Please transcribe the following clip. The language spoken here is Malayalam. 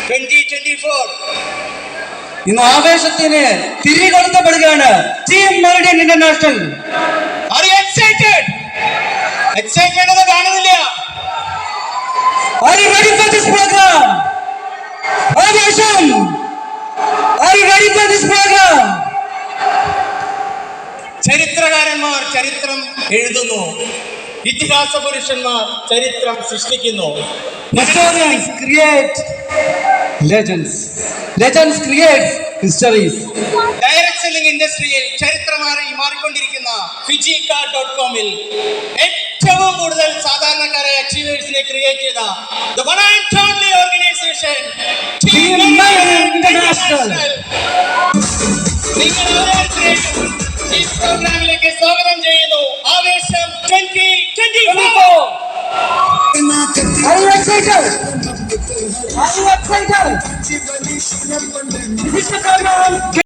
2024. ഇന്ന് ആവേശത്തിന് തിരികൊളുത്തപ്പെടുകയാണ് team Meridian international. Are you excited? Excitement ഒന്നും കാണുന്നില്ല. Are you ready for this program? ആവേശം. Are you ready for this program? ചരിത്രകാരന്മാർ ചരിത്രം എഴുതുന്നു, ഇതിഹാസ പുരുഷന്മാർ ചരിത്രം സൃഷ്ടിക്കുന്നു. Historians create legends. Legends create histories. Direct selling ഇൻഡസ്ട്രിയിൽ ചരിത്രമായി മാറിക്കൊണ്ടിരിക്കുന്ന Fijicard.com ഏറ്റവും കൂടുതൽ സാധാരണക്കാരായ അച്ചീവേഴ്സിനെ ക്രിയേറ്റ് ചെയ്ത the one and only organization Team Meridien International. നിങ്ങൾ ഓരോരുത്തരെയും ഈ പ്രോഗ്രാമിലേക്ക് സ്വാഗതം ചെയ്യുന്നു. ആവേശം 2024. Are you excited? Are you excited? This is the program.